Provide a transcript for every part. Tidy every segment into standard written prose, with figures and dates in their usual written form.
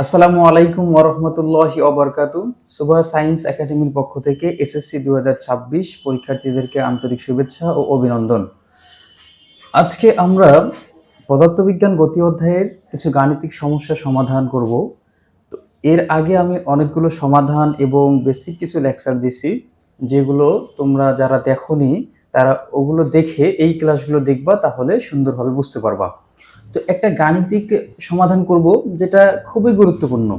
আসসালামু আলাইকুম ওয়া রাহমাতুল্লাহি ওয়া বারাকাতুহু। সুবাহ সায়েন্স একাডেমির পক্ষ থেকে এসএসসি 2026 পরীক্ষার্থীদেরকে আন্তরিক শুভেচ্ছা ও অভিনন্দন। আজকে আমরা পদার্থবিজ্ঞান গতি অধ্যায়ের কিছু গাণিতিক সমস্যার সমাধান করব। তো এর আগে আমি অনেকগুলো সমাধান এবং বেসিক কিছু লেকচার দিছি, যেগুলো তোমরা যারা দেখোনি তারা ওগুলো দেখে এই ক্লাসগুলো দেখবা, তাহলে সুন্দরভাবে বুঝতে পারবা। তো একটা গাণিতিক সমাধান করব যেটা খুবই গুরুত্বপূর্ণ,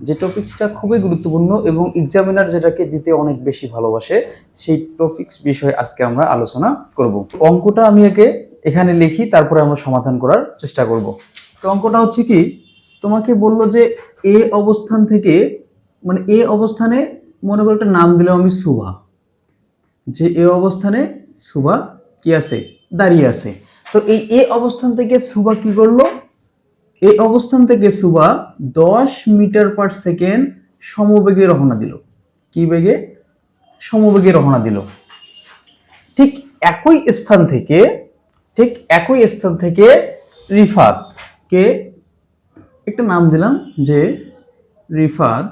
যে টপিকসটা খুবই গুরুত্বপূর্ণ এবং এক্সামিনার যেটাকে দিতে অনেক বেশি ভালোবাসে, সেই টপিকস বিষয়ে আজকে আমরা আলোচনা করব। অঙ্কটা আমি এখানে লিখি, তারপরে আমরা সমাধান করার চেষ্টা করব। তো অঙ্কটা হচ্ছে কি, তোমাকে বললো যে এ অবস্থান থেকে, মানে এ অবস্থানে মনে করো একটা নাম দিলাম আমি সুভা, যে এ অবস্থানে সুভা কি আছে, দাঁড়িয়ে আছে। তো এই এ অবস্থান থেকে সুভা কি করলো, এই অবস্থান থেকে সুভা 10 মিটার পার সেকেন্ড সমবেগে রওনা দিল। কি বেগে? সমবেগে রওনা দিল। ঠিক একই স্থান থেকে রিফাত কে একটা নাম দিলাম যে রিফাত,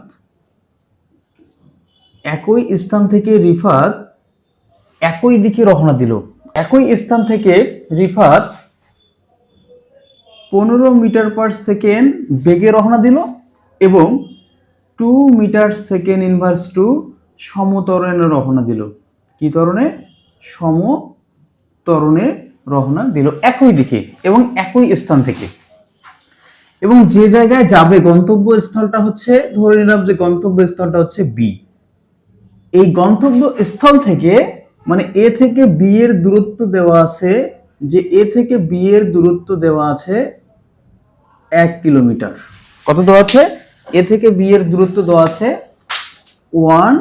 একই স্থান থেকে রিফাত একই দিকে রওনা দিল। একই স্থান থেকে রিফাত 15 মিটার পার সেকেন্ড বেগে রওনা দিল এবং 2 মিটার সেকেন্ড ইনভার্স টু সমত্বরণে রওনা দিল। কি ত্বরণে? সমত্বরণে রওনা দিল একই দিকে এবং একই স্থান থেকে। এবং যে জায়গায় যাবে, গন্তব্যস্থলটা হচ্ছে, ধরে নিলাম যে গন্তব্যস্থলটা হচ্ছে বি। এই গন্তব্যস্থল থেকে, মানে এ থেকে বি এর দূরত্ব দেওয়া আছে, যে এ থেকে বি এর দূরত্ব দেওয়া আছে 1 কিলোমিটার। কত দেওয়া আছে? এ থেকে বি এর দূরত্ব দেওয়া আছে 1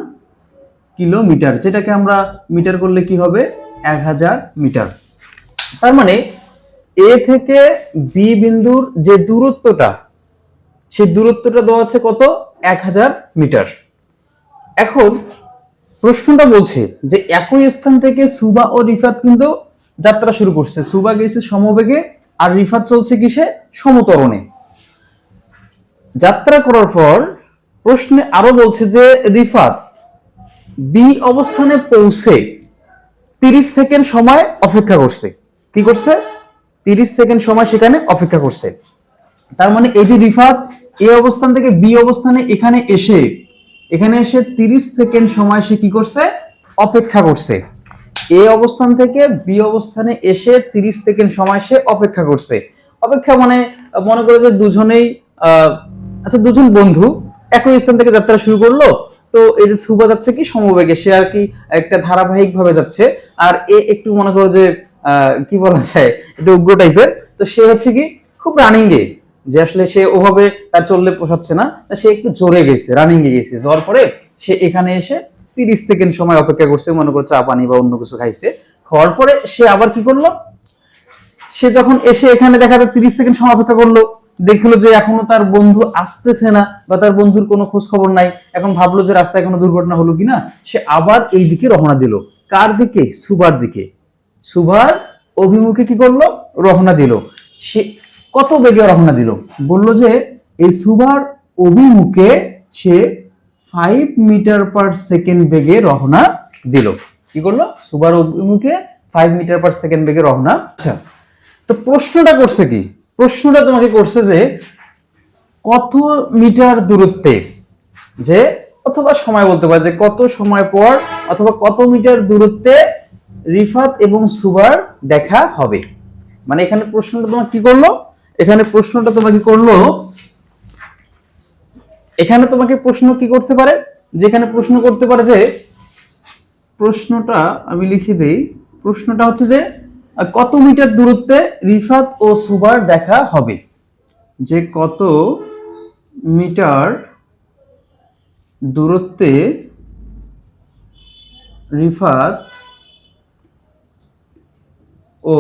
কিলোমিটার, যেটাকে আমরা মিটার করলে কি হবে? 1000 মিটার। তার মানে এ থেকে বি বিন্দুর যে দূরত্বটা, সেই দূরত্বটা দেওয়া আছে কত? 1000 মিটার। এখন প্রশ্নটা বলছে যে একই স্থান থেকে সুবা ও রিফাত কিন্তু যাত্রা শুরু করছে। সুবা গেছে সমবেগে আর রিফাত চলছে কিসে? সমত্বরণে। যাত্রা করার পর প্রশ্নে আরো বলছে যে রিফাত বি অবস্থানে পৌঁছে 30 সেকেন্ড সময় অপেক্ষা করছে। কি করছে? 30 সেকেন্ড সময় সেখানে অপেক্ষা করছে। তার মানে এই যে রিফাত এ অবস্থান থেকে বি অবস্থানে এখানে এসে 30 সেকেন্ড সময় সে কি করছে? অপেক্ষা করছে। এ অবস্থান থেকে বি অবস্থানে এসে 30 সেকেন্ড সময় সে অপেক্ষা করছে। অপেক্ষা মানে মনে করো যে দুজনেই আচ্ছা, দুজন বন্ধু একই স্থান থেকে যাত্রা শুরু করলো। তো এই যে সুবা যাচ্ছে কি সমবেগে, সে আর কি একটা ধারাবাহিক ভাবে যাচ্ছে, আর এ একটু মনে করো যে কি বলা যায়, একটু উগ্র টাইপের। তো সে হচ্ছে কি খুব রানিং এ, যে আসলে সে ওভাবে তার চললে পোষাচ্ছে না, সে একটু জোরে গেছে, রানিং এ গেছে। যাওয়ার পরে সে এখানে এসে 30 সেকেন্ড সময় অপেক্ষা করছে, মনে করো চা পানি বা অন্য কিছু খাইছে। খাওয়ার পরে সে আবার কি করলো, সে যখন এসে এখানে দেখা যায় 30 সেকেন্ড সময় অপেক্ষা করলো, দেখলো যে এখনো তার বন্ধু আসতেছে না বা তার বন্ধুর কোনো খোঁজ খবর নাই। এখন ভাবলো যে রাস্তায় কোনো দুর্ঘটনা হলো কিনা, সে আবার এই দিকে রওনা দিল। কার দিকে? সুবার দিকে। সুবার অভিমুখে কি করলো? রওনা দিল। সে কত বেগে রওনা দিল? বললো যে এই সুবার অভিমুখে সে 5 মিটার পার সেকেন্ড বেগে রওনা দিল। কি করলো? সুবার অভিমুখে 5 মিটার পার সেকেন্ড বেগে রওনা। আচ্ছা, তো প্রশ্নটা করছে কি? প্রশ্নটা তোমাকে করছে যে কত মিটার দূরত্বে, যে অথবা সময় বলতে পারে যে কত সময় পর অথবা কত মিটার দূরত্বে রিফাত এবং সুবার দেখা হবে। মানে এখানে প্রশ্নটা তোমাকে কি করলো? এখানে প্রশ্নটা তোমাকে করলো, এখানে তোমাকে প্রশ্ন কি করতে পারে, যেখানে প্রশ্ন করতে পারে যে, প্রশ্নটা আমি লিখে দেই, প্রশ্নটা হচ্ছে যে কত মিটার দূরত্বে রিফাত ও সুবার দেখা হবে, যে কত মিটার দূরত্বে রিফাত ও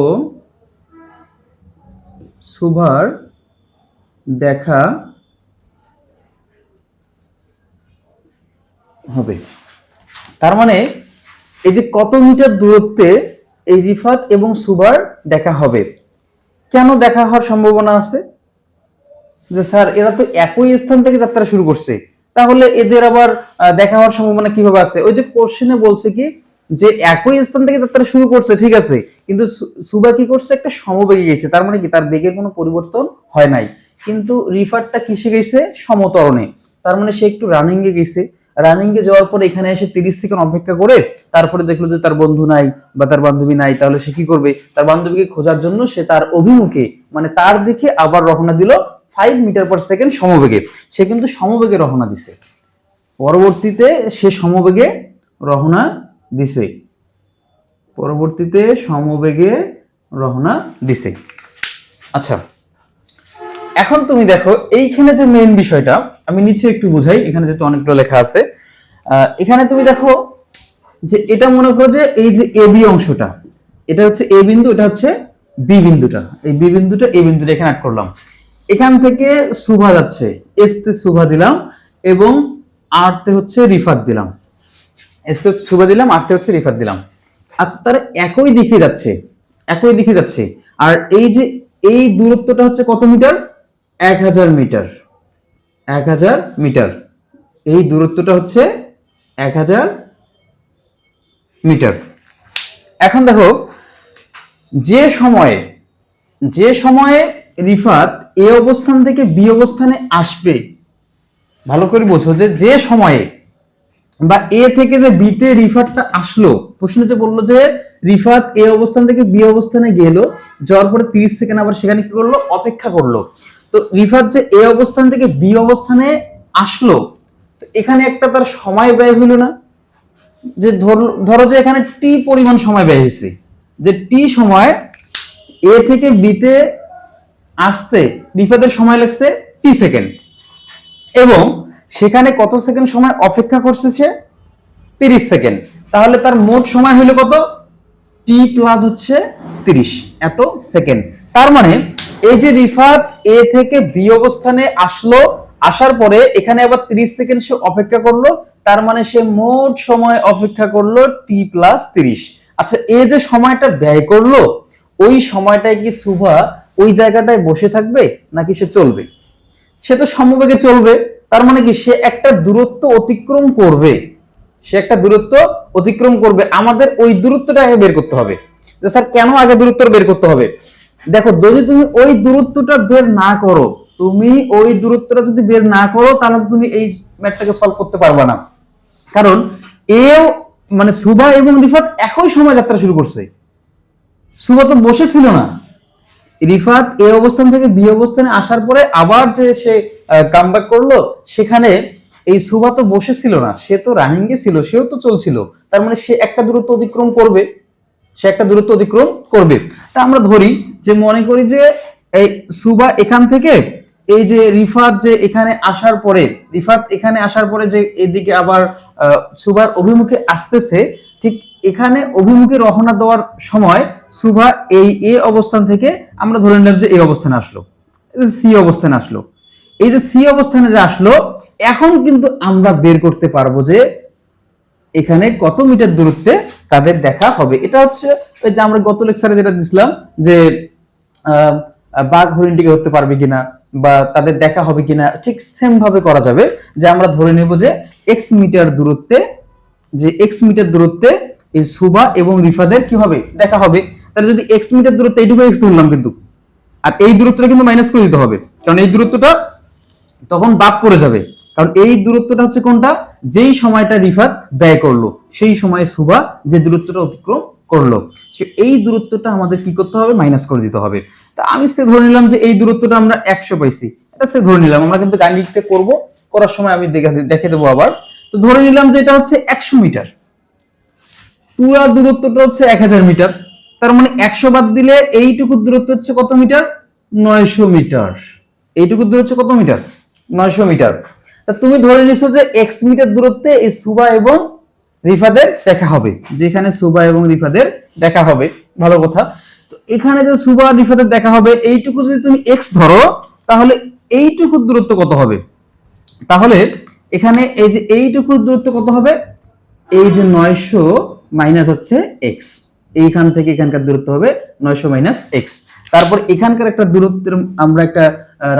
সুবার দেখা হবে। তার মানে এই যে কত মিটার দূরত্বে এই রিফাত এবং সুবার দেখা হবে, কেন দেখা হওয়ার সম্ভাবনা আছে? যে স্যার এরা তো একই স্থান থেকে যাত্রা শুরু করছে, তাহলে এদের আবার দেখা হওয়ার সম্ভাবনা কিভাবে আছে? ওই যে কোশ্চেনে বলছে কি যে একই স্থান থেকে যাত্রা শুরু করছে, ঠিক আছে, কিন্তু সুবা কি করছে, একটা সমবেগে গেছে, তার মানে কি তার বেগের কোনো পরিবর্তন হয় নাই। কিন্তু রিফারটা কিসে গেছে, সমতরণে, তার মানে সে একটু রানিং এ গেছে। রানিং এ যাওয়ার পরে এখানে এসে 30 সেকেন্ড অপেক্ষা করে তারপরে দেখলো যে তার বন্ধু নাই বা তার বান্ধবী নাই, তাহলে সে কি করবে, তার বান্ধবীকে খোঁজার জন্য সে তার অভিমুখে মানে তার দিকে আবার রওনা দিল 5 মিটার পার সেকেন্ড সমবেগে। সে কিন্তু সমবেগে রওনা দিছে, পরবর্তীতে সে সমবেগে রওনা দিছে, পরবর্তীতে সমবেগে রওনা দিছে। আচ্ছা, এখন তুমি দেখো এইখানে যে মেইন বিষয়টা, আমি নিচে একটু বুঝাই, এখানে যেহেতু অনেকগুলো লেখা আছে, এখানে তুমি দেখো যে এটা মনে করো যে এই যে এ বি অংশটা, এটা হচ্ছে এ বিন্দু, এটা হচ্ছে বি বিন্দুটা, এই বি বিন্দুটা এই বিন্দুটা এখানে অ্যাড করলাম। এখান থেকে সুভা যাচ্ছে, এস তে সুভা দিলাম এবং আর তে হচ্ছে রিফাত দিলাম, এস তে সুভা দিলাম, আর তে হচ্ছে রিফাত দিলাম। আচ্ছা, তারা একই দিকে যাচ্ছে, একই দিকে যাচ্ছে, আর এই যে এই দূরত্বটা হচ্ছে কত মিটার, 1000 মিটার, 1000 মিটার, এই দূরত্বটা হচ্ছে 1000 মিটার। এখন দেখো যে সময়ে রিফাত এ অবস্থান থেকে বি অবস্থানে আসবে, ভালো করে বোঝো যে সময়ে বা এ থেকে যে বি তে রিফাতটা আসলো, প্রশ্ন যে বললো যে রিফাত এ অবস্থান থেকে বি অবস্থানে গেল, যাওয়ার পরে 30 সেকেন্ড আবার সেখানে কি করলো, অপেক্ষা করলো। তো রিফাত যে এ অবস্থান থেকে বি অবস্থানে আসলো, এখানে একটা তার সময় ব্যয় হলো না? যে ধরো যে এখানে টি পরিমাণ সময় ব্যয় হয়েছে, যে টি সময় এ থেকে বি তে আসতে রিফাতের সময় লাগছে টি সেকেন্ড, এবং সেখানে কত সেকেন্ড সময় অপেক্ষা করছে সে, 30 সেকেন্ড। তাহলে তার মোট সময় হলো কত, টি প্লাস হচ্ছে 30 এত সেকেন্ড। তার মানে এই যে রিফাত এ থেকে বি অবস্থানে আসলো, আসার পরে এখানে আবার 30 সেকেন্ড সে অপেক্ষা করলো, তার মানে সে মোট সময় অপেক্ষা করলো টি প্লাস 30। আচ্ছা, এই যে সময়টা ব্যয় করলো, ওই সময়টায় কি সুভা ওই জায়গাটায় বসে থাকবে নাকি সে চলবে? সে তো সমবেগে চলবে, তার মানে কি সে একটা দূরত্ব অতিক্রম করবে, সে একটা দূরত্ব অতিক্রম করবে। আমাদের ওই দূরত্বটা আগে বের করতে হবে। যে স্যার কেন আগে দূরত্বটা বের করতে হবে? দেখো, যদি তুমি ওই দূরত্বটা বের না করো, তুমি ওই দূরত্বটা যদি বের না করো, তাহলে তুমি এই ম্যাথটাকে সলভ করতে পারবে না। কারণ এও মানে সুভা এবং রিফাত একই সময় যাত্রা শুরু করছে, সুভা তো বসেছিল না। রিফাত এ অবস্থান থেকে বি অবস্থানে আসার পরে আবার যে সে কামব্যাক করলো, সেখানে এই সুভা তো বসেছিল না, সে তো রানিং এ ছিল, সেও তো চলছিল, তার মানে সে একটা দূরত্ব অতিক্রম করবে, সে একটা দূরত্ব অতিক্রম করবে। তা আমরা ধরি যে, মনে করি যে এই সুভা এখান থেকে এই যে রিফাত যে এখানে আসার পরে, রিফাত এখানে আসার পরে যে এদিকে আবার সুভার অভিমুখে আসতেছে, ঠিক এখানে অভিমুখে রওনা দেওয়ার সময় সুভা এই এ অবস্থান থেকে আমরা ধরে নিলাম যে এই অবস্থানে আসলো, সি অবস্থানে আসলো। এই যে সি অবস্থানে যে আসলো, এখন কিন্তু আমরা বের করতে পারবো যে এখানে কত মিটার দূরত্বে তাদের দেখা হবে। এটা হচ্ছে ওই যে আমরা গত লেকচারে যেটা দিছিলাম যে বাঘ হরিণটিকে ধরতে পারবে কিনা বা তাদের দেখা হবে কিনা, ঠিক সেম ভাবে করা যাবে। যে আমরা ধরে নেব যে এক্স মিটার দূরত্বে, যে এক্স মিটার দূরত্বে এই সুভা এবং রিফাদের কি হবে, দেখা হবে। তাহলে যদি এক্স মিটার দূরত্বে, এইটুকু এক্স ধরলাম কিন্তু, আর এই দূরত্বটা কিন্তু মাইনাস করে দিতে হবে, কারণ এই দূরত্বটা তখন বাদ পড়ে যাবে। কারণ এই দূরত্বটা হচ্ছে কোনটা, যেই সময়টা রিফাত ব্যয় করলো, সেই সময়ে সুভা যে দূরত্বটা অতিক্রম করলো, সে এই দূরত্বটা আমাদের কি করতে হবে, মাইনাস করে দিতে হবে। তা আমি সে ধরে নিলাম যে এই দূরত্বটা আমরা 100 পাইছি, এটা সে ধরে নিলাম। আমরা কিন্তু গাণিতিকটা করব, করার সময় আমি দেখে দেবো আবার। তো ধরে নিলাম যে এটা হচ্ছে 100 মিটার, পুরো দূরত্বটা হচ্ছে 1000 মিটার। তার মানে 100 বাদ দিলে এইটুকু দূরত্ব হচ্ছে কত মিটার, 900 মিটার। এইটুকু দূরত্ব হচ্ছে কত মিটার, 900 মিটার। তা তুমি ধরে নিছো যে x মিটার দূরত্বে এই সুভা এবং রিফাদের দেখা হবে, যেখানে সুভা এবং রিফাদের দেখা হবে, ভালো কথা। তো এখানে যে সুভা আর রিফাদের দেখা হবে, এইটুকু যদি তুমি x ধরো, তাহলে এইটুকু দূরত্ব কত হবে? তাহলে এখানে এই যে এইটুকু দূরত্ব কত হবে, এই যে 900 মাইনাস হচ্ছে x, এইখান থেকে এখানকার দূরত্ব হবে 900 মাইনাস x। তারপর এখানকার একটা দূরত্বের আমরা একটা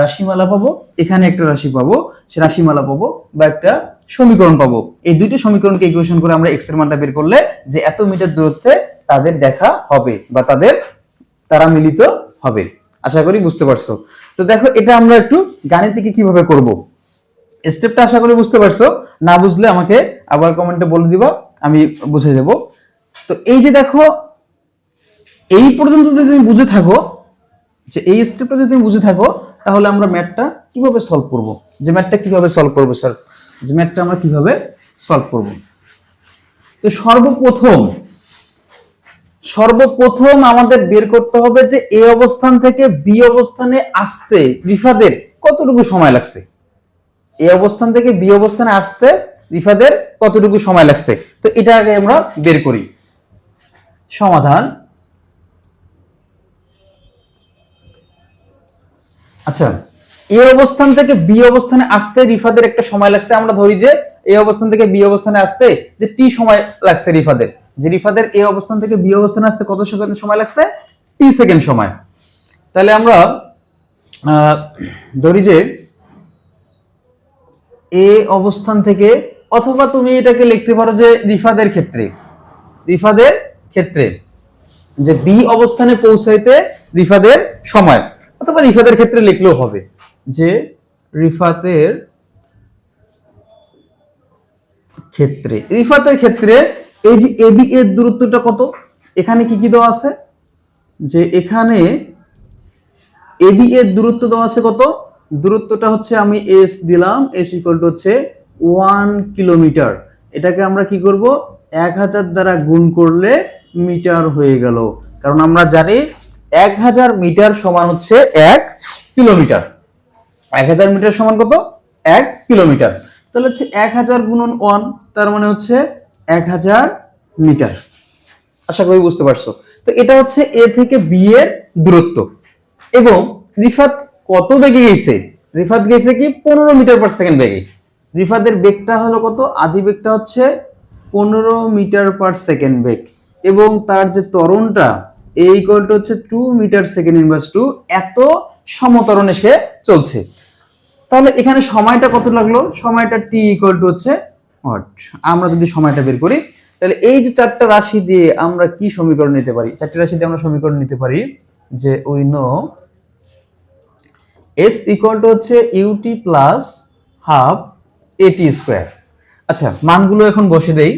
রাশিমালা পাবো, এখানে একটা রাশি পাবো, সে রাশিমালা পাবো বা একটা সমীকরণ পাবো। এই দুইটা সমীকরণকে ইকুয়েশন করে আমরা এক্স এর মানটা বের করলে যে এত মিটার দূরত্বে তাদের দেখা হবে বা তারা মিলিত হবে। আশা করি বুঝতে পারছো। তো দেখো এটা আমরা একটু গাণিতিকে কিভাবে করব, স্টেপটা আশা করি বুঝতে পারছো। না বুঝলে আমাকে আবার কমেন্টে বলে দিবা, আমি বুঝিয়ে দেব। তো এই যে দেখো, এই পর্যন্ত যদি তুমি বুঝে থাকো, যে এই স্টেপটা যদি তুমি বুঝে থাকো, তাহলে আমরা ম্যাথটা কিভাবে সলভ করব, যে ম্যাথটা কিভাবে সলভ করব স্যার, যে ম্যাথটা আমরা কিভাবে সলভ করব। তো সর্বপ্রথম আমাদের বের করতে হবে যে এ অবস্থান থেকে বি অবস্থানে আসতে রিফাদের কতটুকু সময় লাগছে। এ অবস্থান থেকে বি অবস্থানে আসতে রিফাদের কতটুকু সময় লাগছে। তো এটা আগে আমরা বের করি। সমাধান। আচ্ছা, এ অবস্থান থেকে বি অবস্থানে আসতে রিফাদের একটা সময় লাগছে। আমরা ধরি যে এ অবস্থান থেকে বি অবস্থানে আসতে যে টি সময় লাগছে রিফাদের, যে রিফাদের এ অবস্থান থেকে বি অবস্থানে আসতে কত সেকেন্ড সময় লাগছে, টি সেকেন্ড সময়। তাহলে আমরা ধরি যে এ অবস্থান থেকে, অথবা তুমি এটাকে লিখতে পারো যে রিফাদের ক্ষেত্রে যে বি অবস্থানে পৌঁছাইতে রিফাদের সময়, অথবা রিফাদের ক্ষেত্রে লিখলেও হবে যে রিফাতের ক্ষেত্রে এই যে এবি এর দূরত্বটা কত, এখানে কি কি দেওয়া আছে, যে এখানে এবি এর দূরত্ব দেওয়া আছে কত, দূরত্বটা হচ্ছে আমি এস দিলাম, এস ইকুয়াল টু হচ্ছে 1 কিলোমিটার। এটাকে আমরা কি করব, 1000 দ্বারা গুণ করলে মিটার হয়ে গেল, কারণ আমরা জানি 1000 মিটার সমান হচ্ছে 1 কিলোমিটার। 1000 মিটার সমান কত, 1 কিলোমিটার। তাহলে হচ্ছে 1000 গুণন 1, তার মানে হচ্ছে 1000 মিটার। আশা করি বুঝতে পারছো। তো এটা হচ্ছে এ থেকে বি এর দূরত্ব। এবং রিফাত কত বেগে গেছে, রিফাত গেছে কি 15 মিটার পার সেকেন্ড বেগে। রিফাতের বেগটা হলো কত, আদি বেগটা হচ্ছে 15 মিটার পার সেকেন্ড বেগ, এবং তার যে ত্বরণটা এ ইকুয়াল টু হচ্ছে 2 মিটার সেকেন্ড ইনভার্স 2, এত সমত্বরণে সে চলছে। তাহলে এখানে সময়টা কত লাগলো, সময়টা টি ইকুয়াল টু হচ্ছে ওয়াট। আমরা যদি সময়টা বের করি, তাহলে এই যে চারটা রাশি দিয়ে আমরা কি সমীকরণ নিতে পারি, চারটি রাশি দিয়ে আমরা সমীকরণ নিতে পারি যে we know s equal to হচ্ছে ইউটি প্লাস হাফ এটি স্কোয়ার। আচ্ছা, মানগুলো এখন বসে দেই।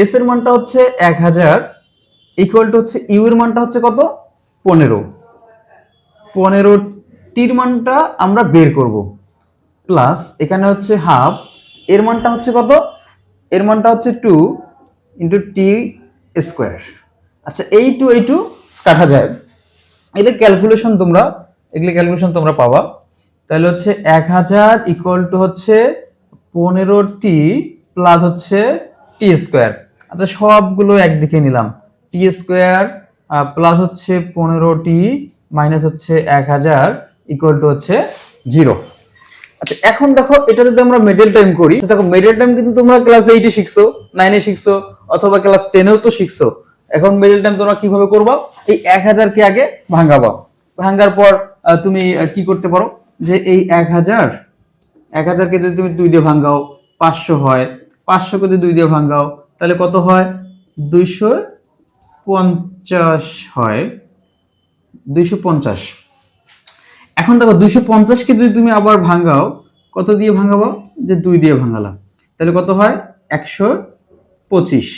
s এর মানটা হচ্ছে 1000 ইকুয়াল টু হচ্ছে ইউ এর মানটা হচ্ছে কত, 15 টির মানটা আমরা বের করব, প্লাস এখানে হচ্ছে হাফ, এর মানটা হচ্ছে কত, এর মানটা হচ্ছে 2 ইন্টু টি স্কোয়ার। আচ্ছা, এই টু কাটা যায়, এগুলো ক্যালকুলেশন তোমরা পাবা। তাহলে হচ্ছে 1000 ইকুয়াল টু হচ্ছে 15t প্লাস হচ্ছে টি স্কোয়ার। আচ্ছা, সবগুলো একদিকে নিলাম, টি স্কোয়ার প্লাস হচ্ছে 15t মাইনাস হচ্ছে 1000 ইকুয়াল টু হচ্ছে 0। আচ্ছা, এখন দেখো এটা যদি আমরা মিডল টাইম করি, দেখো মিডল টাইম কিন্তু তোমরা ক্লাস 8 এ শিখছো, 9 এ শিখছো, অথবা ক্লাস 10 এও তো শিখছো। এখন মিডল টাইম তোমরা কিভাবে করবা, এই 1000 কে আগে ভাঙাবা, ভাঙার পর তুমি কি করতে পারো, যে এই 1000 কে যদি তুমি 2 দিয়ে ভাঙাও 500 হয়, 500 কে যদি 2 দিয়ে ভাঙাও তাহলে কত হয়, 250 হয়, 250। এখন দেখো 250 কে যদি তুমি আবার ভাঙাও, কত দিয়ে ভাঙাবো, যে 2 দিয়ে ভাঙালাম, তাহলে কত হয়, 125।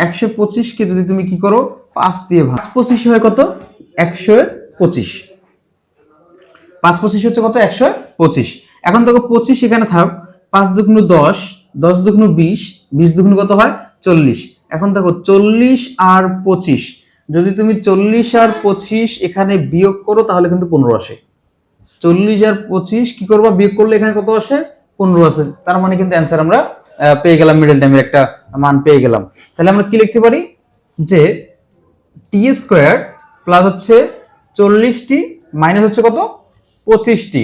125 কে যদি তুমি কি করো 5 দিয়ে ভাঙো, 25 হয় কত, 125। 5 25 হচ্ছে কত, 125। এখন দেখো 25 এখানে থাক, 5 দুগুণ 10, 10 দুগুণ 20, 20 দুগুণ কত হয়, 40। এখন দেখো 40 আর 25, যদি তুমি 40 আর 25 এখানে বিয়োগ করো তাহলে কিন্তু 15 আসে। 40 আর 25 কি করবা, বিয়োগ করলে এখানে কত আসে, 15 আসে। তার মানে কিন্তু অ্যান্সার আমরা পেয়ে গেলাম, মিডল টাইমের একটা মান পেয়ে গেলাম। তাহলে আমরা কি লিখতে পারি, যে টি স্কোয়ার প্লাস হচ্ছে 40t মাইনাস হচ্ছে কত, 25t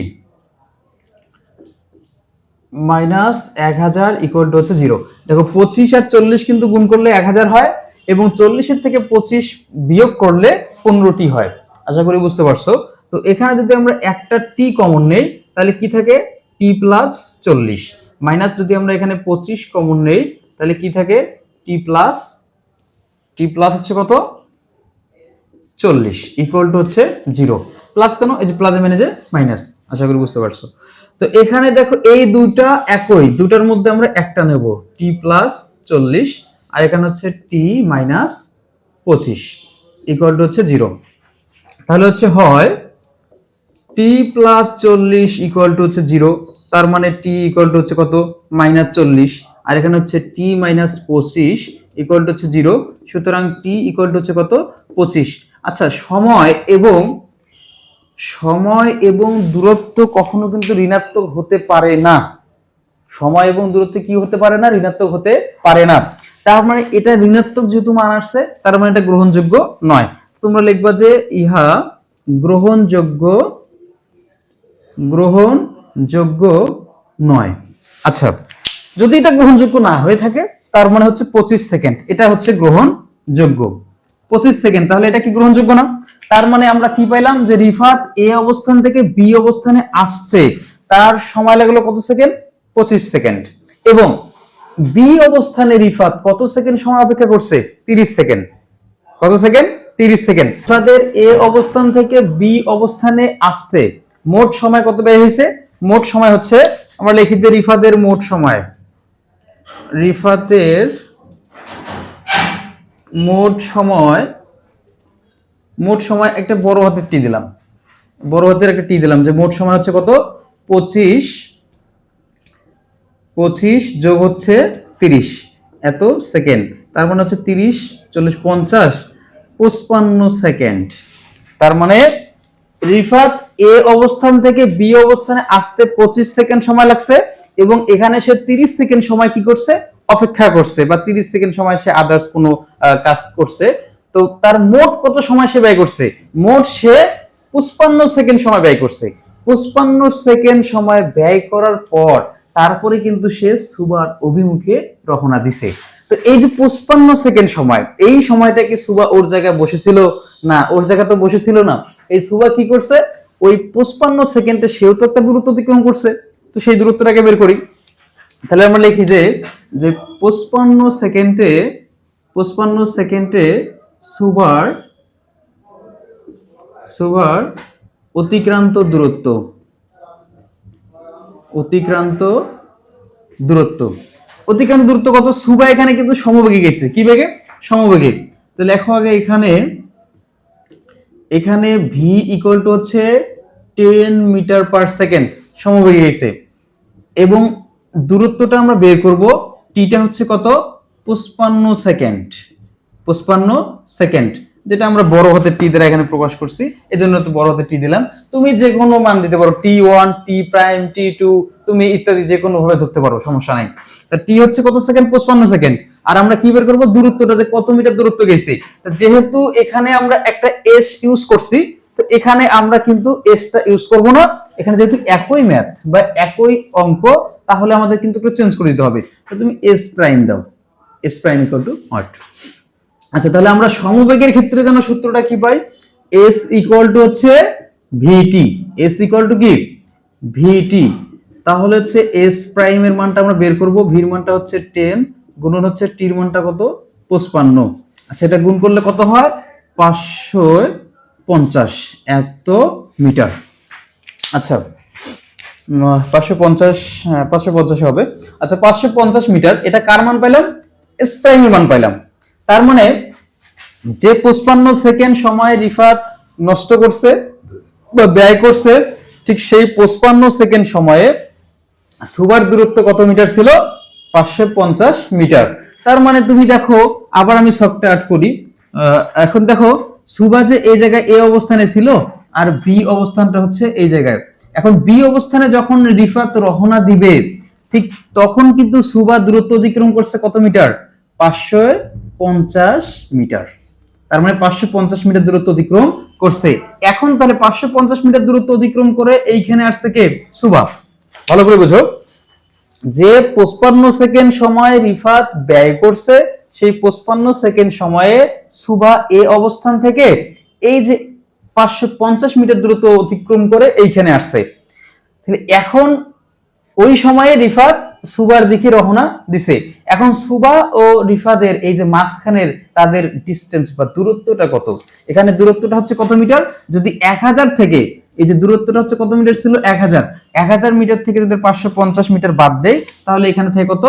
মাইনাস 1000 ইকুয়াল টু হচ্ছে 0। দেখো 25 আর 40 কিন্তু গুণ করলে 1000 হয়, এবং 40 এর থেকে 25 বিয়োগ করলে 15t হয়। আশা করি বুঝতে পারছো। তো এখানে যদি আমরা একটা টি কমন নেই তাহলে কি থাকে, টি প্লাস 40, মাইনাস যদি আমরা এখানে 25 কমন নেই তাহলে কি থাকে, টি প্লাস হচ্ছে কত, 40 ইকুয়াল টু হচ্ছে 0। প্লাস কেন, এই যে প্লাসে মানে যে মাইনাস, আশা করি বুঝতে পারছো। তো এখানে দেখো এই দুইটা একই, দুটার মধ্যে আমরা একটা নেব, টি প্লাস 40, আর এখানে হচ্ছে টি মাইনাস 25 ইকুয়াল টু হচ্ছে 0। তাহলে হচ্ছে হয় টি প্লাস 40 ইকুয়াল টু হচ্ছে 0, তার মানে টি ইকুয়াল টু হচ্ছে কত, মাইনাস 40, আর এখানে হচ্ছে টি মাইনাস 25 ইকুয়াল টু হচ্ছে 0, সুতরাং টি ইকুয়াল টু হচ্ছে কত, 25। আচ্ছা, সময় এবং দূরত্ব কখনো কিন্তু ঋণাত্মক হতে পারে না, সময় এবং দূরত্ব কি হতে পারে না, ঋণাত্মক হতে পারে না। তার মানে এটা ঋণাত্মক যেহেতু মান আসছে তার মানে এটা গ্রহণযোগ্য নয়। তোমরা লিখবা যে ইহা গ্রহণযোগ্য নয়। আচ্ছা, যদি এটা গ্রহণযোগ্য না হয়ে থাকে তার মানে হচ্ছে 25 সেকেন্ড এটা হচ্ছে গ্রহণযোগ্য, 25 সেকেন্ড, তাহলে এটা কি গ্রহণযোগ্য না? তার মানে আমরা কি পাইলাম, যে রিফাত এ অবস্থান থেকে বি অবস্থানে আসতে তার সময় লাগলো কত সেকেন্ড, 25 সেকেন্ড, এবং বি অবস্থানে রিফাত কত সেকেন্ড সময় অপেক্ষা করছে, 30 সেকেন্ড। কত সেকেন্ড, 30 সেকেন্ড। তাদের এ অবস্থান থেকে বি অবস্থানে আসতে মোট সময় কত ব্যয় হয়েছে, মোট সময় হচ্ছে, আমরা লিখি যে রিফাতের মোট সময়, মোট সময় একটা বড় হাতের টি দিলাম, যে মোট সময় হচ্ছে কত, 25 যোগ হচ্ছে 30 এত সেকেন্ড, তার মানে হচ্ছে 30 40 50 55 সেকেন্ড। তার মানে রিফাত এ অবস্থান থেকে বি অবস্থানে আসতে 25 সেকেন্ড সময় লাগছে, এবং এখানে সে 30 সেকেন্ড সময় কি করছে, অপেক্ষা করছে, বা 30 সেকেন্ড সময় সে আদার্স কোনো কাজ করছে। তো তার মোট কত সময় সে ব্যয় করছে, মোট সে 55 সেকেন্ড সময় ব্যয় করছে। 55 সেকেন্ড সময় ব্যয় করার পর তারপরে কিন্তু সে সুবার অভিমুখে রওনা দিছে। তো এই যে 55 সেকেন্ড সময়, এই সময়টা কি সুবা ওর জায়গায় বসেছিল না, ওর জায়গায় তো বসেছিল না। এই সুবা কি করছে, ওই 55 সেকেন্ডে সেও তো একটা দূরত্ব অতিক্রম করছে, তো সেই দূরত্বটাকে বের করি। তাহলে আমরা লিখি যে 55 সেকেন্ডে সুবার অতিক্রান্ত দূরত্ব কত, সুবা এখানে কিন্তু সমবেগে গেছে, কি বেগে, সমবেগে। তো লেখো আগে এখানে ভি ইকুয়াল টু হচ্ছে 10 মিটার পার সেকেন্ড সমবেগে গেছে, এবং দূরত্বটা আমরা বের করব, টিটা হচ্ছে কত, 55 সেকেন্ড, যেটা আমরা বড় হাতের টি দ্বারা এখানে প্রকাশ করছি, এজন্য তো বড় হাতের টি দিলাম। তুমি যে কোনো মান দিতে পারো, T1 T প্রাইম T2 তুমি ইত্যাদি যে কোনো ভাবে ধরতে পারো, সমস্যা নাই। তা টি হচ্ছে কত সেকেন্ড, 55 সেকেন্ড, আর আমরা কি বের করব, দূরত্বটা যে কত মিটার দূরত্ব গেছে। যেহেতু এখানে আমরা একটা এস ইউজ করছি, তো এখানে আমরা কিন্তু এসটা ইউজ করব না, এখানে যেহেতু একই ম্যাথ বা একই অঙ্ক, তাহলে আমাদের কিন্তু একটু চেঞ্জ করে দিতে হবে। তো তুমি এস প্রাইম দাও, S prime equal to what. আচ্ছা, তাহলে আমরা সমবেগের ক্ষেত্রে যেন সূত্রটা কি পাই, এস ইকুয়াল টু হচ্ছে ভিটি, এস ইকুয়াল টু কি, ভিটি। তাহলে হচ্ছে এস প্রাইমের মানটা আমরা বের করব, ভির মানটা হচ্ছে 10 গুণন হচ্ছে টির মানটা কত, 55। আচ্ছা, এটা গুণ করলে কত হয়, 550 এত মিটার। আচ্ছা, 550 হবে। আচ্ছা, 550 মিটার, এটা কার মান পাইলাম, এস প্রাইমের মান পাইলাম। তার মানে যে 55 সেকেন্ড সময় রিফাত নষ্ট করছে বা ব্যয় করছে, ঠিক সেই 55 সেকেন্ড সময়ে সুবার দূরত্ব কত মিটার ছিল, 550 মিটার। তার মানে তুমি দেখো, আবার আমি ছকটা আট করি। এখন দেখো সুবা যে এই জায়গায় এ অবস্থানে ছিল, আর বি অবস্থানটা হচ্ছে এই জায়গায়। এখন বি অবস্থানে যখন রিফাত রওনা দিবে, ঠিক তখন কিন্তু সুবা দূরত্ব অতিক্রম করছে কত মিটার, 550 মিটার। তার মানে 550 মিটার দূরত্ব অতিক্রম করছে। এখন তাহলে 550 মিটার দূরত্ব অতিক্রম করে এইখানে আসছে কে, সুবা। ভালো করে বুঝো, যে 55 সেকেন্ড সময় রিফাত ব্যয় করছে, সেই 55 সেকেন্ড সময়ে সুবা এ অবস্থান থেকে এই যে 550 মিটার দূরত্ব অতিক্রম করে এইখানে আসছে। তাহলে এখন ওই সময়ে রিফাত সুবার দিকে রওনা দিছে। এখন সুবা ও রিফাদের এই যে মাঝখানের তাদের ডিসটেন্স বা দূরত্বটা কত? এখানে দূরত্বটা হচ্ছে কত মিটার? যদি 1000 থেকে এই যে দূরত্বটা হচ্ছে কত মিটার ছিল? 1000 মিটার থেকে যদি 550 মিটার বাদ দেয় তাহলে এখানে থেকে কত?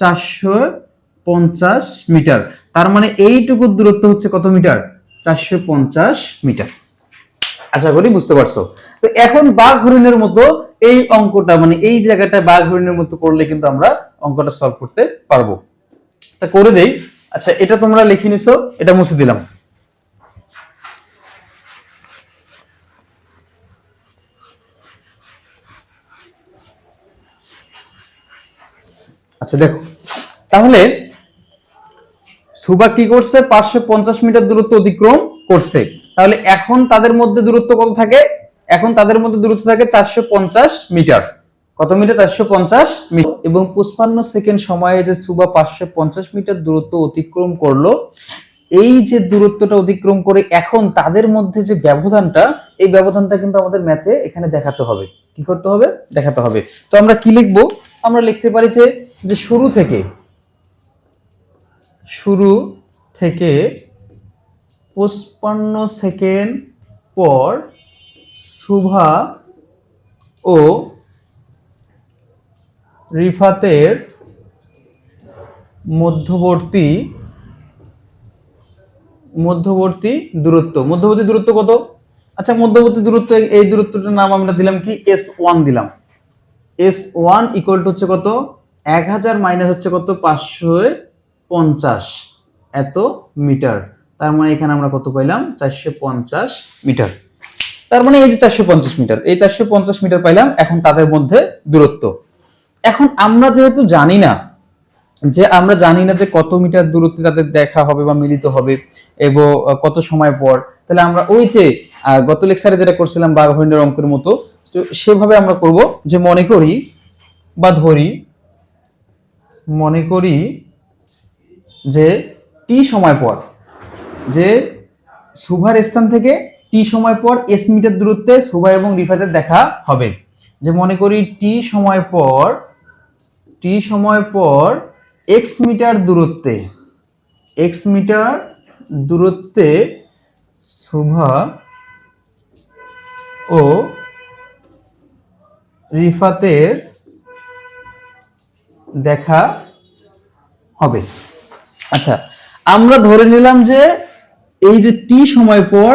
450 মিটার। তার মানে এইটুকু দূরত্ব হচ্ছে কত মিটার? 450 মিটার। আশা করি বুঝতে পারছো। তো এখন বাঘ হরিণের মতো এই অঙ্কটা মানে এই জায়গাটা বাঘ হরিণের মতো করলে কিন্তু আমরা অঙ্কটা সলভ করতে পারবো। তা করে দেই। আচ্ছা, এটা তোমরা লিখে নিছো, এটা মুছে দিলাম। আচ্ছা দেখো, তাহলে সুবা কি করছে? 550 মিটার দূরত্ব অতিক্রম করছে। তাহলে এখন তাদের মধ্যে দূরত্ব কত থাকে? এখন তাদের মধ্যে দূরত্ব থাকে 450 মিটার। কত মিটার? 450 মিটার। এবং 55 সেকেন্ড সময়ে যে সুবা 550 মিটার দূরত্ব অতিক্রম করলো, এই যে দূরত্বটা অতিক্রম করে এখন তাদের মধ্যে যে ব্যবধানটা, এই ব্যবধানটা কিন্তু আমাদের ম্যাথে এখানে দেখাতে হবে। কি করতে হবে? দেখাতে হবে। তো আমরা কি লিখবো? আমরা লিখতে পারি যে শুরু থেকে 55 সেকেন্ড পর সুভা ও রিফাতের মধ্যবর্তী দূরত্ব কত? আচ্ছা, মধ্যবর্তী দূরত্ব, এই দূরত্বটার নাম আমরা দিলাম কি? S1 দিলাম। S1 ইকুয়াল টু হচ্ছে কত? 1000 মাইনাস হচ্ছে কত? 550 এত মিটার। তার মানে এখানে আমরা কত পাইলাম? 450 মিটার। তার মানে এই যে 450 মিটার, এই 450 মিটার পাইলাম এখন তাদের মধ্যে দূরত্ব। এখন আমরা যেহেতু জানি না যে কত মিটার দূরত্বে তাদের দেখা হবে বা মিলিত হবে এবং কত সময় পর, তাহলে আমরা ওই যে গত লেকচারে যেটা করছিলাম বাঘ হরিণের অঙ্কের মতো, তো সেভাবে আমরা করব যে মনে করি যে টি সময় পর, যে সুভার স্থান থেকে টি সময় পর এস মিটার দূরত্বে সুভা এবং রিফাতের দেখা হবে। যে মনে করি টি সময় পর এক্স মিটার দূরত্বে সুভা ও রিফাতের দেখা হবে। আচ্ছা, আমরা ধরে নিলাম যে এই যে টি সময় পর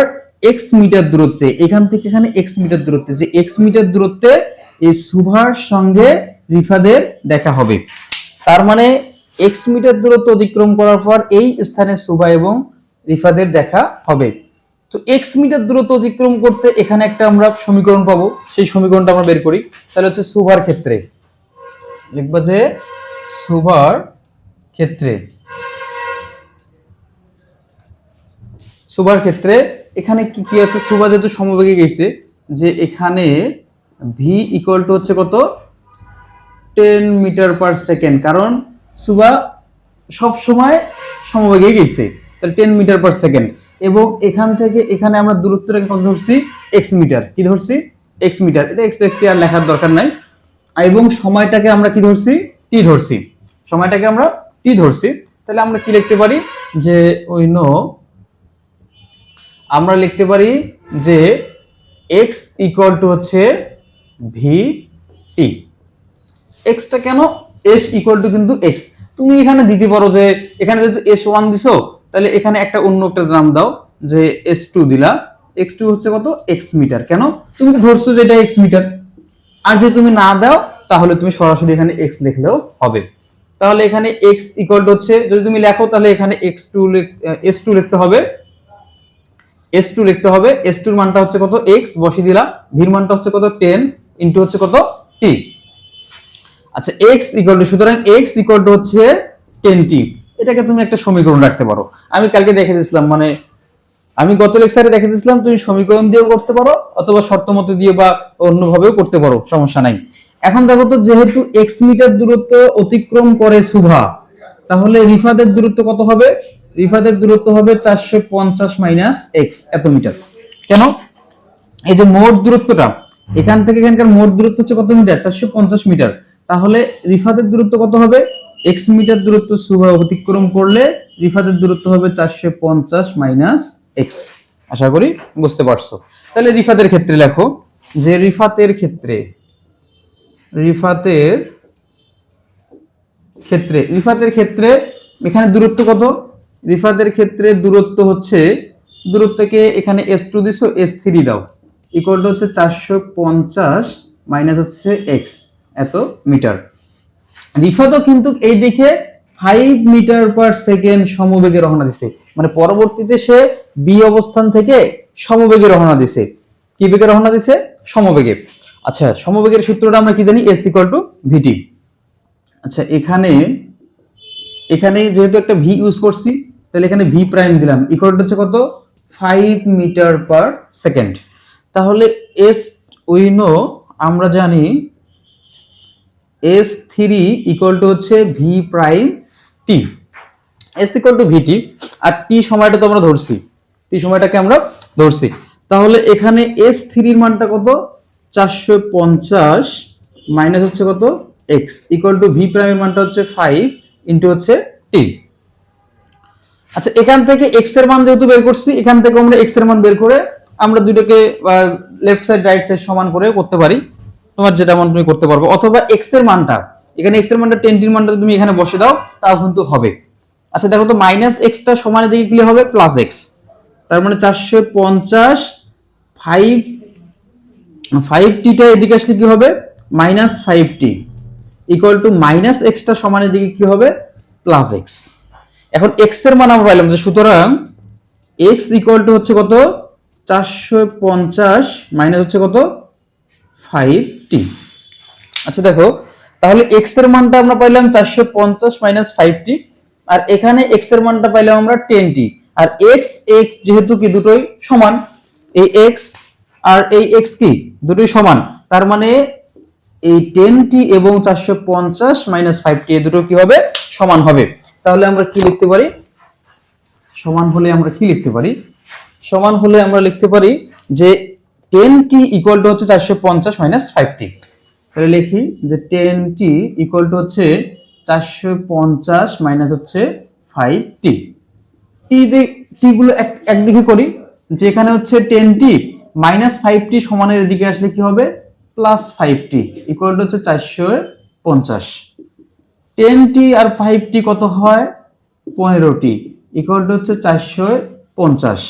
এক্স মিটার দূরত্বে, এখান থেকে এখানে এক্স মিটার দূরত্বে, যে এক্স মিটার দূরত্বে এই সুভার সঙ্গে রিফাদের দেখা হবে। তার মানে এক্স মিটার দূরত্ব অতিক্রম করার পর এই স্থানে সুভা এবং রিফাদের দেখা হবে। তো এক্স মিটার দূরত্ব অতিক্রম করতে এখানে একটা আমরা সমীকরণ পাবো, সেই সমীকরণটা আমরা বের করি। তাহলে হচ্ছে সুভার ক্ষেত্রে লিখবো যে সুভার ক্ষেত্রে এখানে কি কি আছে? সুভা যেহেতু সমবেগে গেছে, যে এখানে ভি ইকুয়াল টু হচ্ছে কত? 10 মিটার পার সেকেন্ড, কারণ সুভা সব সময় সমবেগে গেছে, তাহলে 10 মিটার পার সেকেন্ড। এবং এখান থেকে এখানে আমরা দূরত্বটাকে কত ধরছি? X metre. কি ধরছি? X metre. এটা এক্স এক্স আর লেখার দরকার নাই। এবং সময়টাকে আমরা কি ধরছি? টি ধরছি। সময়টাকে আমরা টি ধরছি। তাহলে আমরা কি লিখতে পারি? যে আমরা লিখতে পারি যে x ইকুয়াল টু হচ্ছে ভি টি। এক্সটা কেন? s ইকুয়াল টু কিন্তু x। তুমি এখানে দিতে পারো যে এখানে যেহেতু s1 দিছো, তাহলে এখানে একটা অন্য একটা নাম দাও, যে s2 দিলা। x2 হচ্ছে কত? x metre. কেন? তুমি তো ধরছো যে এটা x মিটার। আর যদি তুমি না দাও তাহলে তুমি সরাসরি এখানে x লিখলেও হবে। তাহলে এখানে x ইকুয়াল টু হচ্ছে, যদি তুমি লেখো তাহলে এখানে s2 লিখতে হবে। s2 লিখতে হবে। s2 এর মানটা হচ্ছে কত? x বসিয়ে দিলা। v এর মানটা হচ্ছে কত? 10 ইনটু হচ্ছে কত? t। আচ্ছা, x ইকুয়াল টু, সুতরাং x ইকুয়াল টু হচ্ছে 10t। এটাকে তুমি একটা সমীকরণ রাখতে পারো। আমি কালকে দেখে দিয়েছিলাম, মানে আমি গত লেকচারে দেখে দিয়েছিলাম, তুমি সমীকরণ দিয়েও করতে পারো অথবা শর্ত মতে দিয়ে বা অন্যভাবেও করতে পারো, সমস্যা নাই। এখন দেখো তো, যেহেতু x মিটার দূরত্ব অতিক্রম করে সুভা, তাহলে রিফাতের দূরত্ব কত হবে? রিফাতের দূরত্ব হবে 450 মাইনাস x এত মিটার। কেন? এই যে মোট দূরত্বটা, এখান থেকে এখানকার মোট দূরত্ব হচ্ছে কত মিটার? 450 মিটার। তাহলে রিফাতের দূরত্ব কত হবে? x মিটার দূরত্ব সুবা অতিক্রম করলে রিফাতের দূরত্ব হবে 450 মাইনাস x। আশা করি বুঝতে পারছো। তাহলে রিফাতের ক্ষেত্রে লেখো যে রিফাতের ক্ষেত্রে এখানে দূরত্ব কত? রিফাতের ক্ষেত্রে দূরত্ব হচ্ছে, দূরত্বকে এখানে s2 দিছো, s3 দাও, ইকুয়াল টু হচ্ছে 450 মাইনাস হচ্ছে x, এত মিটার। রিফাতও কিন্তু এই দিকে 5 মিটার পার সেকেন্ড সমবেগে রওনা দিছে, মানে পরবর্তীতে সে বি অবস্থান থেকে সমবেগে রওনা দিছে। কি বেগে রওনা দিছে? সমবেগে। আচ্ছা, সমবেগের সূত্রটা আমরা কি জানি? s equal to VT. আচ্ছা, এখানে যেহেতু একটা ভি ইউজ করছি, তাহলে এখানে ভি প্রাইম দিলাম, ইকুয়াল টু হচ্ছে কত? 5 মিটার পার সেকেন্ড। তাহলে এস উইনো আমরা জানি s3 ইকুয়াল টু হচ্ছে V prime T, s equal to VT. আর টি সময়টা তো আমরা ধরছি, তাহলে এখানে s3 এর মানটা কত? 450 মাইনাস হচ্ছে কত? x equal to V prime এর মানটা হচ্ছে 5 ইনটু হচ্ছে টি। আচ্ছা, এখান থেকে x এর মান যেহেতু বের করছি, এখান থেকে আমরা x এর মান বের করে আমরা দুটোকে লেফট সাইড রাইট সাইড সমান করে করতে পারি, তোমার যেটা মন তুমি করতে পারবে। অথবা x এর মানটা, এখানে x এর মানটা 10 টির মানটা তুমি এখানে বসে দাও, তাও কিন্তু হবে। আচ্ছা দেখো তো, মাইনাস x টা সমানের দিকে কি হবে? Plus x। তার মানে 450 5t টা এদিকে আসলে কি হবে? Minus 5t equal to minus x টা সমানের দিকে কি হবে? Plus x। এখন x এর মান আমরা পাইলাম যে, সুতরাং x ইকুয়াল টু হচ্ছে কত? 450 মাইনাস হচ্ছে কত? 5t। আচ্ছা দেখো, তাহলে x এর মানটা আমরা পাইলাম 450 মাইনাস 5t, আর এখানে x এর মানটা পাইলাম আমরা 10t। আর x যেহেতু কি দুটোই সমান, এই x আর এই x কি দুটোই সমান, তার মানে এই 10t এবং 450 মাইনাস 5t এই দুটো কি হবে? সমান হবে। তাহলে আমরা কি লিখতে পারি? সমান হলে আমরা লিখতে পারি যে 10t ইকুয়াল টু হচ্ছে 450 মাইনাস 5t। তাহলে লিখি যে 10t ইকুয়াল টু হচ্ছে 450 মাইনাস হচ্ছে 5t। টি গুলো একদিকে করি, যেখানে হচ্ছে 10t মাইনাস 5t সমানের দিকে আসলে কি হবে? প্লাস 5t ইকুয়াল টু হচ্ছে 450। 10t আর 5t কত হয়? 15t ইকুয়াল টু হচ্ছে 450।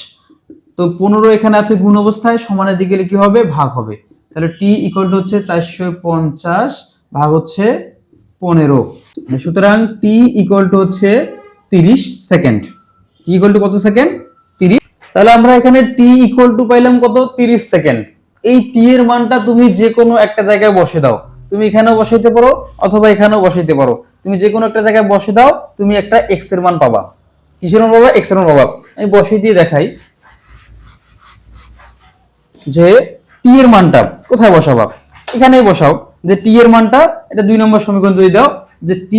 তো 15 এখানে আছে গুণ অবস্থায়, সমানের দিকে কি হবে? ভাগ হবে। তাহলে t ইকুয়াল টু হচ্ছে 450 ভাগ হচ্ছে 15। সুতরাং t ইকুয়াল টু হচ্ছে 30 সেকেন্ড। t ইকুয়াল টু কত সেকেন্ড? 30। তাহলে আমরা এখানে t ইকুয়াল টু পাইলাম কত? 30 সেকেন্ড। এই t এর মানটা তুমি যে কোনো একটা জায়গায় বসে দাও, তুমি এখানেও বসাইতে পারো অথবা এখানেও বসাইতে পারো, তুমি যে কোনো একটা জায়গায় বসে দাও, তুমি একটা x এর মান পাবা। কিসের মান পাবা? x এর মান পাবা। আমি বসিয়ে দিয়ে দেখাই যে t এর মানটা কোথায় বসাবা। এখানেই বসাও যে t এর মানটা, এটা 2 নম্বর সমীকরণ যদি দাও যে t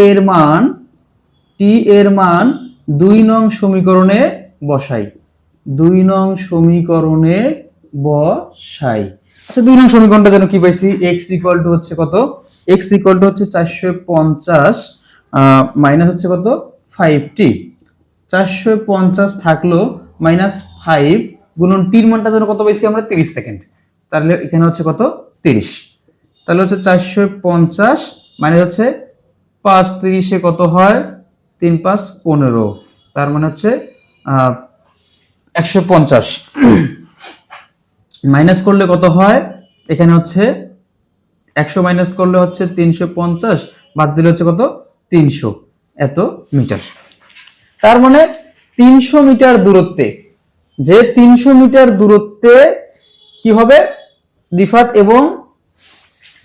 এর মান 2 নং সমীকরণে বসাই, 2 নং সমীকরণে বসাই। আচ্ছা, 2 নং সমীকরণটা যেন কি পাইছি? x ইকুয়াল টু হচ্ছে কত? x ইকুয়াল টু হচ্ছে 450 মাইনাস হচ্ছে কত? 5t। 450 থাকলো মাইনাস 5 গুণন টির মানটা যেন কত পাইছি আমরা? 30 সেকেন্ড। তাহলে এখানে হচ্ছে কত? 30। তাহলে হচ্ছে 450 মানে হচ্ছে 5 30 কত হয়? 3 5 15, তার মানে হচ্ছে 150 মাইনাস করলে কত হয়? এখানে হচ্ছে 100 মাইনাস করলে হচ্ছে 350, বাদ দিলে হচ্ছে কত? 300 এত মিটার। তার মানে 300 মিটার দূরত্বে, যে 300 মিটার দূরত্বে কি হবে?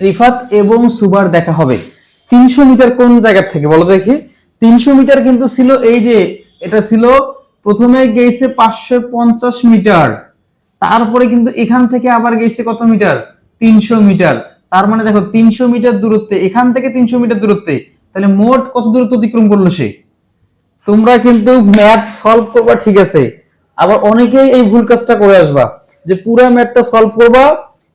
রিফাত এবং সুবার দেখা হবে। 300 মিটার কোন জায়গা থেকে বলো দেখি? 300 মিটার কিন্তু ছিল, এই যে এটা ছিল প্রথমে গেছে 550 মিটার, তারপরে কিন্তু এখান থেকে আবার গেছে কত মিটার? 300 মিটার। তার মানে দেখো 300 মিটার দূরত্বে, এখান থেকে 300 মিটার দূরত্বে, তাহলে মোট কত দূরত্ব অতিক্রম করলো সে? তোমরা কিন্তু ম্যাথ সলভ করবা ঠিক আছে, আবার অনেকেই এই ভুল কাজটা করে আসবা যে পুরো ম্যাথটা সলভ করবা,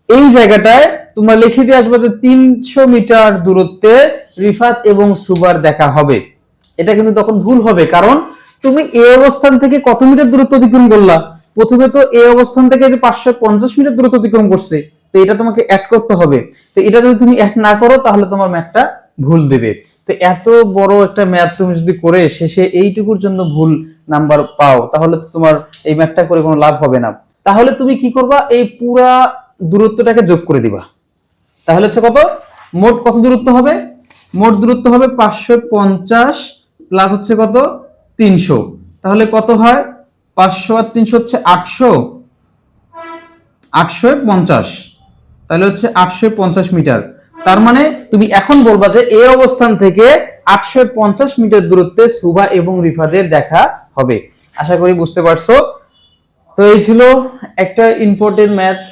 এই জায়গাটায় তোমরা লিখে দিয়ে আসবে যে 300 মিটার দূরত্বে রিফাত এবং সুবার দেখা হবে। এটা কিন্তু তখন ভুল হবে, কারণ তুমি এই অবস্থান থেকে কত মিটার দূরত্ব অতিক্রম করলা? প্রথমে তো এই অবস্থান থেকে যে 550 মিটার দূরত্ব অতিক্রম করছে, তো এটা তোমাকে অ্যাড করতে হবে। তো এটা যদি তুমি অ্যাড না করো তাহলে তোমার ম্যাথটা ভুল দেবে। তো এত বড় একটা ম্যাথ তুমি যদি করে শেষে এইটুকুর জন্য ভুল নাম্বার পাও, তাহলে তো তোমার এই ম্যাথটা করে কোনো লাভ হবে না। তাহলে তুমি কি করবা, এই পুরা দূরত্বটাকে যোগ করে দিবা। তাহলে হচ্ছে কত, মোট কত দূরত্ব হবে? মোট দূরত্ব হবে 550 প্লাস হচ্ছে কত 300। তাহলে কত হয়? 500 আর 300 হচ্ছে 800, 850। তাহলে হচ্ছে 850 মিটার। তার মানে তুমি এখন বলবা যে এই অবস্থান থেকে 850 মিটার দূরত্বে সুভা এবং রিফাদের দেখা হবে। আশা করি বুঝতে পারছো। তো এই ছিল একটা ইম্পর্টেন্ট ম্যাথ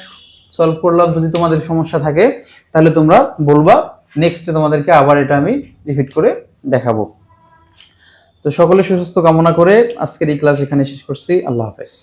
সলভ করলাম। যদি তোমাদের সমস্যা থাকে তাহলে তোমরা বলবা, নেক্সটে তোমাদেরকে আবার এটা আমি রিপিট করে দেখাবো। তো সকলে সুস্বাস্থ্য কামনা করে আজকের এই ক্লাস এখানে শেষ করছি। আল্লাহ হাফেজ।